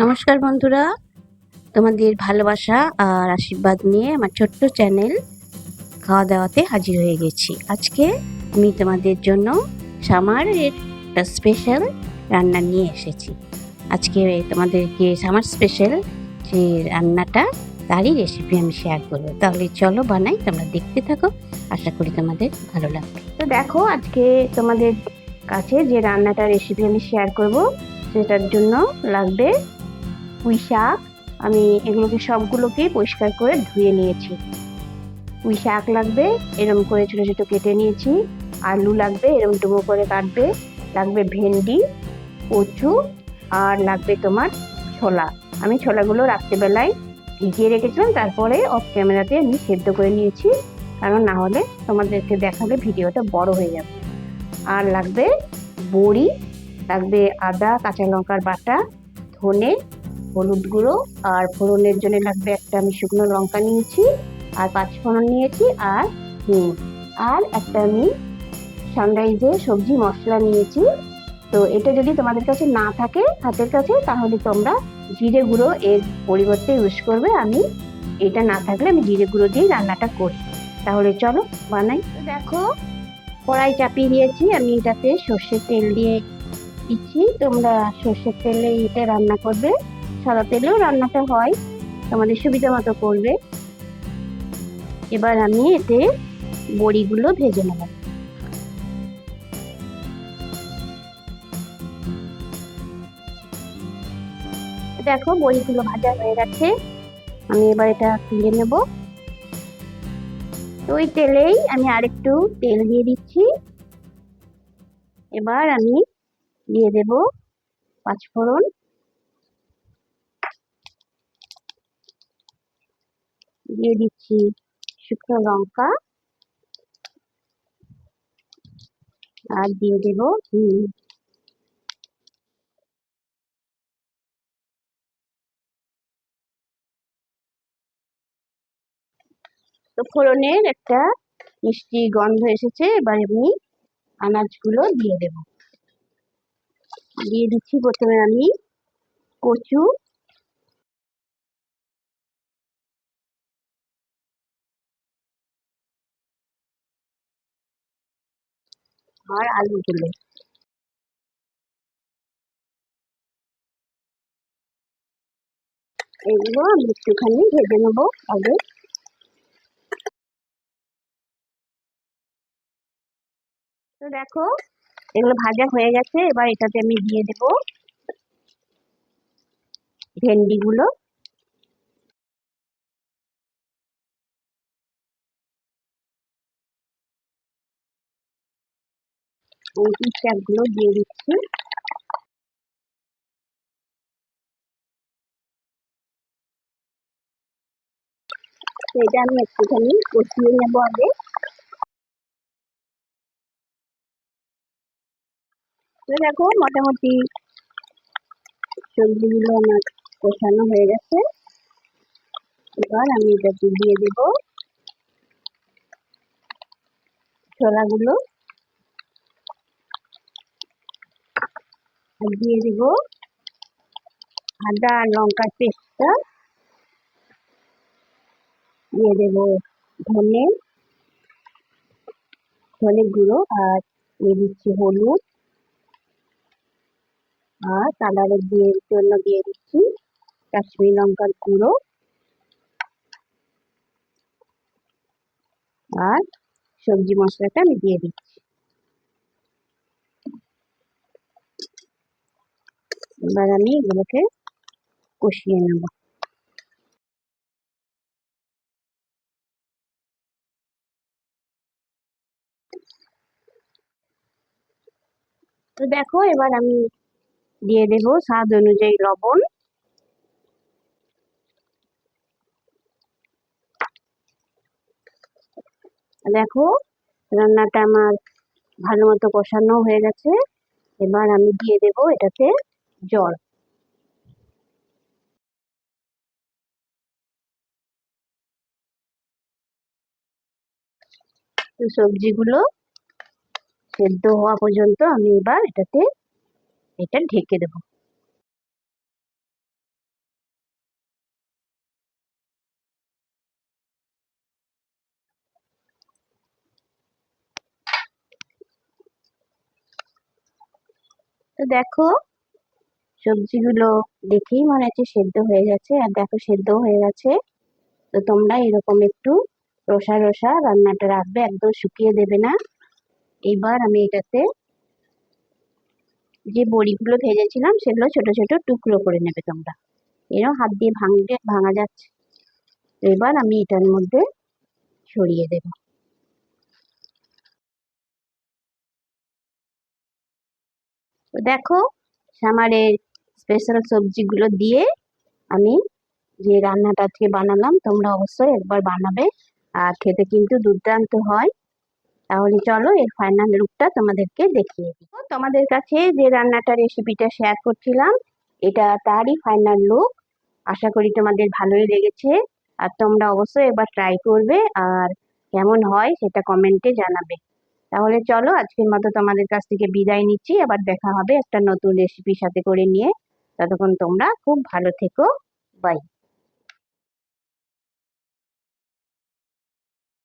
নমস্কার বন্ধুরা, তোমাদের ভালোবাসা আর আশীর্বাদ নিয়ে আমার ছোট্ট চ্যানেল খাওয়া দাওয়াতে হাজির হয়ে গেছি। আজকে আমি তোমাদের জন্য সামারের একটা স্পেশাল রান্না নিয়ে এসেছি। আজকে তোমাদেরকে সামার স্পেশাল যে রান্নাটা তারই রেসিপি আমি শেয়ার করবো। তাহলে চলো বানাই, তোমরা দেখতে থাকো, আশা করি তোমাদের ভালো লাগবে। তো দেখো, আজকে তোমাদের কাছে যে রান্নাটা রেসিপি আমি শেয়ার করব সেটার জন্য লাগবে পুঁই শাক। আমি এগুলোকে সবগুলোকে পরিষ্কার করে ধুয়ে নিয়েছি। পুঁই শাক লাগবে, এরকম করে ছোটো ছোটো কেটে নিয়েছি। আলু লাগবে, এরকম ডুবো করে কাটবে। লাগবে ভেন্ডি, কচু, আর লাগবে তোমার ছোলা। আমি ছোলাগুলো রাত্রেবেলায় ভিজিয়ে রেখেছিলাম, তারপরে অফ ক্যামেরাতে আমি সেদ্ধ করে নিয়েছি, কারণ না হলে তোমাদেরকে দেখালে ভিডিওটা বড় হয়ে যাবে। আর লাগবে বড়ি, লাগবে আদা, কাঁচা লঙ্কার বাটা, ধনে, হলুদ গুঁড়ো, আর ফোড়নের জন্য লাগবে একটা আমি শুকনো লঙ্কা নিয়েছি, আর পাঁচফোড়ন নিয়েছি, আর হিং, আর একটা আমি সানরাইজের সবজি মশলা নিয়েছি। তো এটা যদি তোমাদের কাছে না থাকে হাতের কাছে, তাহলে তোমরা জিরে গুঁড়ো এর পরিবর্তে ইউজ করবে। আমি এটা না থাকলে আমি জিরে গুঁড়ো দিয়ে রান্নাটা করি। তাহলে চলো বানাই। তো দেখো, কড়াই চাপিয়ে দিয়েছি, আমি এটাতে সর্ষের তেল দিয়ে দিচ্ছি। তোমরা সর্ষের তেলে এটা রান্না করবে, সাদা তেলেও রান্নাটা হয়, তোমাদের সুবিধা মতো করবে। এবার আমি এতে বড়িগুলো ভেজে নেব। দেখো, বড়িগুলো ভাজা হয়ে গেছে, আমি এবার এটা তুলে নেব। তো ওই তেলেই আমি আরেকটু তেল দিয়ে দিচ্ছি। এবার আমি দিয়ে দেব পাঁচফোড়ন, দিয়ে দিচ্ছি শুকনো লঙ্কা, আর দিয়ে দেব হিং। তো ফোড়নের একটা মিষ্টি গন্ধ এসেছে, এবার আমি আনাজগুলো দিয়ে দেব। দিয়ে দিচ্ছি প্রথমে আমি কচু, আর আলুগুলো। এগুলো আমি একটুখানি ভেজে নেবো আগে। তো দেখো, এগুলো ভাজা হয়ে গেছে, এবার এটাতে আমি দিয়ে দেব ভেন্ডিগুলো, পুঁই শাকগুলো দিয়ে দিচ্ছি। তো এটা আমি একটুখানি কষিয়ে নেবো আগে। তো দেখো, মোটামুটি সবজিগুলো আমার কষানো হয়ে গেছে। এবার আমি এটাতে দিয়ে দেব ছোলাগুলো, আর দিয়ে দেব আদা আর লঙ্কার পেস্টটা, দিয়ে দেব ধনে ধনে গুঁড়ো, আর দিয়ে দিচ্ছি হলুদ, আর কালারের জন্য দিয়ে দিচ্ছি কাশ্মীরি লঙ্কার গুঁড়ো, আর সবজি মশলাটা আমি দিয়ে দিচ্ছি। এবার আমি এগুলোকে কষিয়ে নেব। তো দেখো, এবার আমি দিয়ে দেব স্বাদ অনুযায়ী লবণ। দেখো, রান্নাটা আমার ভালো মতো কষানো হয়ে গেছে। এবার আমি দিয়ে দেব এটাতে জল। তো সবজিগুলো সেদ্ধ হওয়া পর্যন্ত আমি এবার এটা ঢেকে দেব। তো দেখো সবজিগুলো দেখেই মনে হচ্ছে সেদ্ধ হয়ে গেছে, আর দেখো সেদ্ধ হয়ে গেছে। তো তোমরা এরকম একটু রসা রসা রান্নাটা রাখবে, একদম শুকিয়ে দেবে না। এবার আমি এটাতে যে বড়িগুলো ভেজেছিলাম সেগুলো ছোট ছোট টুকরো করে নেবে তোমরা। এরকম হাত দিয়ে ভাঙবে, ভাঙা যাচ্ছে। এবার আমি এটার মধ্যে ছড়িয়ে দেব। তো দেখো সামারের স্পেশাল সবজিগুলো দিয়ে আমি যে রান্নাটা আজকে বানালাম, তোমরা অবশ্যই একবার বানাবে, আর খেতে কিন্তু দুর্দান্ত হয়। তাহলে চলো এর ফাইনাল লুকটা তোমাদেরকে দেখিয়ে দিই। তোমাদের কাছে যে রান্নাটা রেসিপিটা শেয়ার করছিলাম, এটা তারই ফাইনাল লুক। আশা করি তোমাদের ভালোই লেগেছে, আর তোমরা অবশ্যই এবার ট্রাই করবে, আর কেমন হয় সেটা কমেন্টে জানাবে। তাহলে চলো আজকের মতো তোমাদের কাছ থেকে বিদায় নিচ্ছি, আবার দেখা হবে একটা নতুন রেসিপির সাথে করে নিয়ে। ততক্ষণ তোমরা খুব ভালো থেকো। বাই।